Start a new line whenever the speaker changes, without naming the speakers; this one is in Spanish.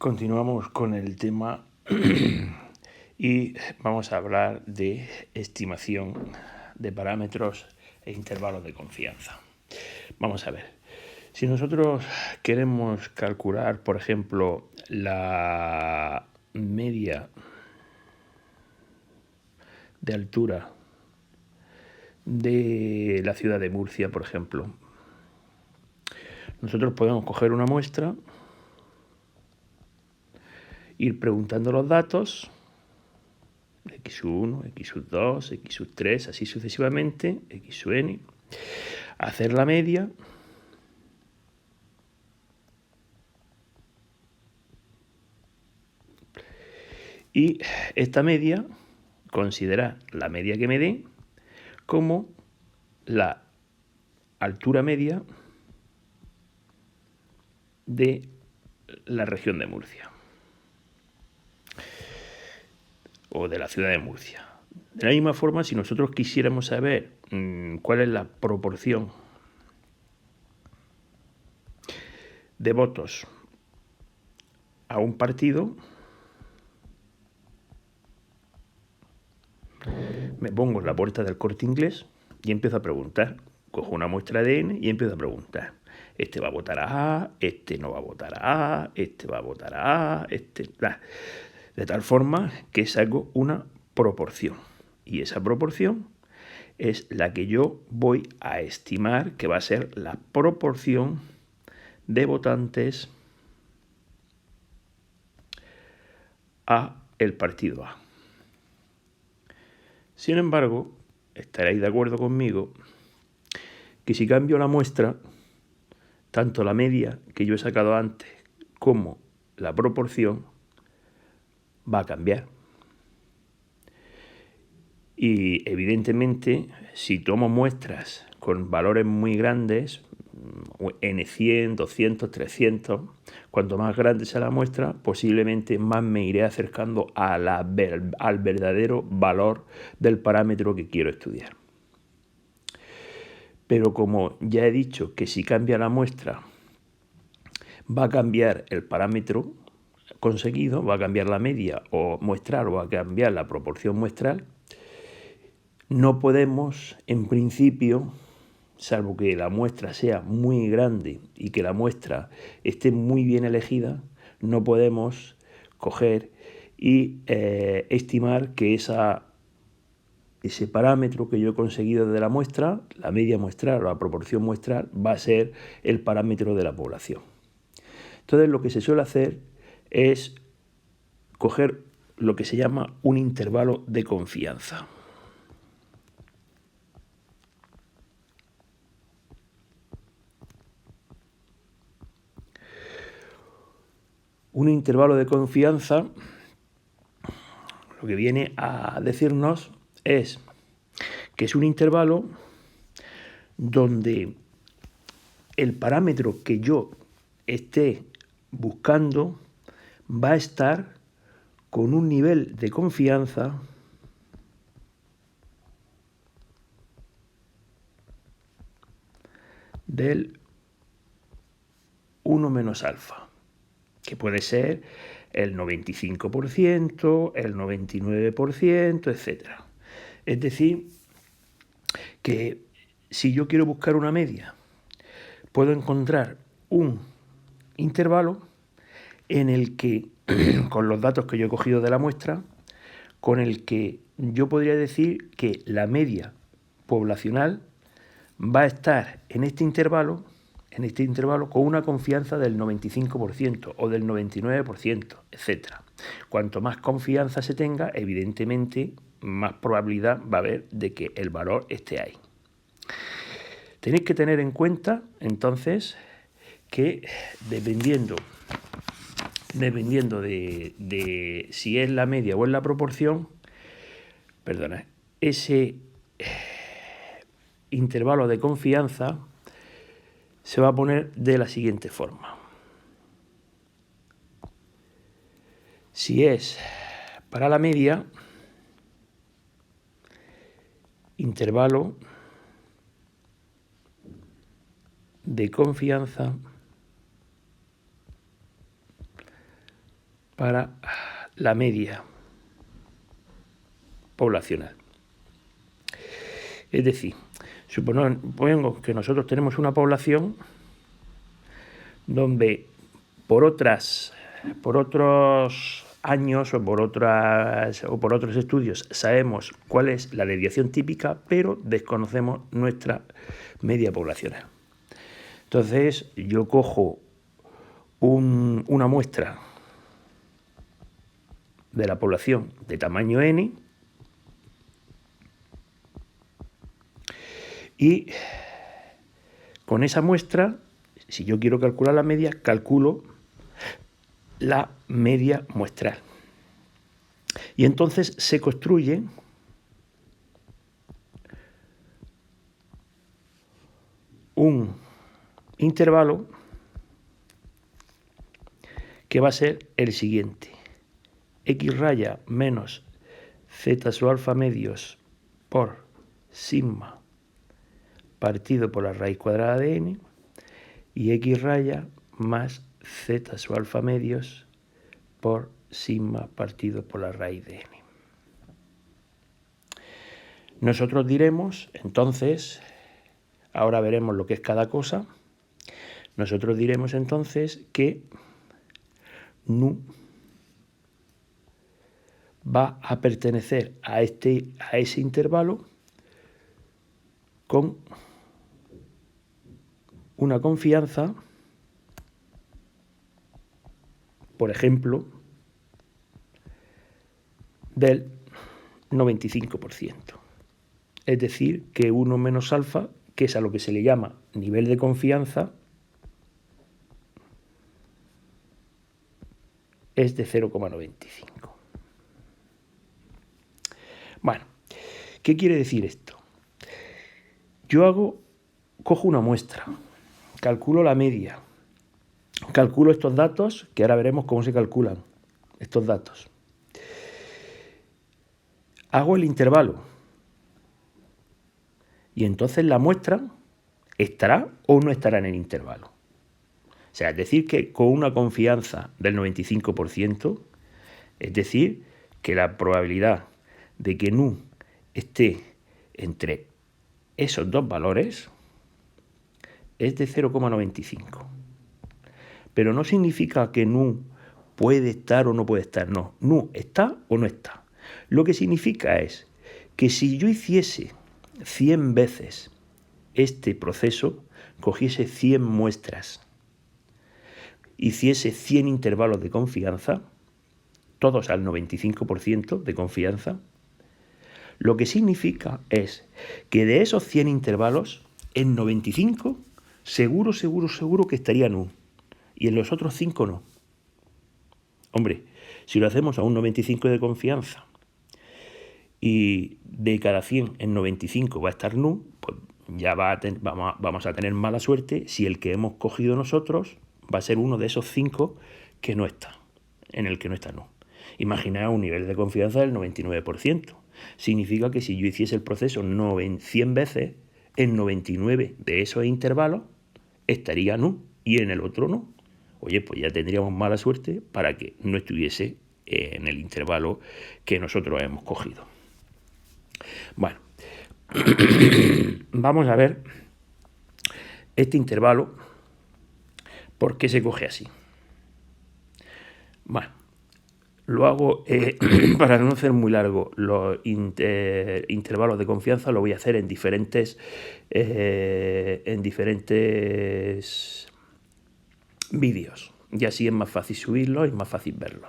Continuamos con el tema y vamos a hablar de estimación de parámetros e intervalos de confianza. Vamos a ver, si nosotros queremos calcular, por ejemplo, la media de altura de la ciudad de Murcia, por ejemplo, nosotros podemos coger una muestra, ir preguntando los datos, x1, x2, x3, así sucesivamente, xn, hacer la media y esta media considerar la media que me dé como la altura media de la región de Murcia o de la ciudad de Murcia. De la misma forma, si nosotros quisiéramos saber cuál es la proporción de votos a un partido, me pongo en la puerta del Corte Inglés y empiezo a preguntar. Cojo una muestra de N y empiezo a preguntar. Este va a votar a A, este no va a votar a A, este va a votar a A, este... De tal forma que saco una proporción. Y esa proporción es la que yo voy a estimar que va a ser la proporción de votantes a el partido A. Sin embargo, estaréis de acuerdo conmigo que si cambio la muestra, tanto la media que yo he sacado antes como la proporción va a cambiar. Y evidentemente, si tomo muestras con valores muy grandes, N100, 200, 300, cuanto más grande sea la muestra, posiblemente más me iré acercando al verdadero valor del parámetro que quiero estudiar. Pero como ya he dicho que si cambia la muestra, va a cambiar el parámetro conseguido, va a cambiar la media o muestral o va a cambiar la proporción muestral, no podemos, en principio, salvo que la muestra sea muy grande y que la muestra esté muy bien elegida, no podemos coger y estimar que ese parámetro que yo he conseguido de la muestra, la media muestral o la proporción muestral, va a ser el parámetro de la población. Entonces, lo que se suele hacer es coger lo que se llama un intervalo de confianza. Un intervalo de confianza lo que viene a decirnos es que es un intervalo donde el parámetro que yo esté buscando va a estar con un nivel de confianza del 1 menos alfa, que puede ser el 95%, el 99%, etc. Es decir, que si yo quiero buscar una media, puedo encontrar un intervalo en el que, con los datos que yo he cogido de la muestra, con el que yo podría decir que la media poblacional va a estar en este intervalo con una confianza del 95% o del 99%, etc. Cuanto más confianza se tenga, evidentemente, más probabilidad va a haber de que el valor esté ahí. Tenéis que tener en cuenta, entonces, que dependiendo de si es la media o es la proporción, ese intervalo de confianza se va a poner de la siguiente forma. Si es para la media, intervalo de confianza para la media poblacional. Es decir, supongo que nosotros tenemos una población donde por otros años o por otros estudios sabemos cuál es la desviación típica, pero desconocemos nuestra media poblacional. Entonces yo cojo una muestra de la población de tamaño n y con esa muestra, si yo quiero calcular la media, calculo la media muestral. Y entonces se construye un intervalo que va a ser el siguiente: x raya menos z sub alfa medios por sigma partido por la raíz cuadrada de n, y x raya más z sub alfa medios por sigma partido por la raíz de n. Nosotros diremos, entonces, ahora veremos lo que es cada cosa, nosotros diremos entonces que nu va a pertenecer a ese intervalo con una confianza, por ejemplo, del 95%. Es decir, que 1 menos alfa, que es a lo que se le llama nivel de confianza, es de 0,95. Bueno, ¿qué quiere decir esto? Yo cojo una muestra, calculo la media, calculo estos datos, que ahora veremos cómo se calculan estos datos. Hago el intervalo y entonces la muestra estará o no estará en el intervalo. O sea, es decir, que con una confianza del 95%, es decir, que la probabilidad de que nu esté entre esos dos valores es de 0,95. Pero no significa que nu puede estar o no puede estar, no. Nu está o no está. Lo que significa es que si yo hiciese 100 veces este proceso, cogiese 100 muestras, hiciese 100 intervalos de confianza, todos al 95% de confianza, lo que significa es que de esos 100 intervalos, en 95 seguro que estaría nu, y en los otros 5 no. Hombre, si lo hacemos a un 95 de confianza y de cada 100 en 95 va a estar nu, pues ya vamos a tener mala suerte si el que hemos cogido nosotros va a ser uno de esos 5 que no está, en el que no está nu. Imaginaos un nivel de confianza del 99%. Significa que si yo hiciese el proceso 100 veces, en 99 de esos intervalos estaría nu y en el otro no. Oye, pues ya tendríamos mala suerte para que no estuviese en el intervalo que nosotros hemos cogido. Bueno, vamos a ver este intervalo, ¿por qué se coge así? Bueno, lo hago, para no hacer muy largo, los intervalos de confianza lo voy a hacer en diferentes vídeos. Y así es más fácil subirlo y más fácil verlo.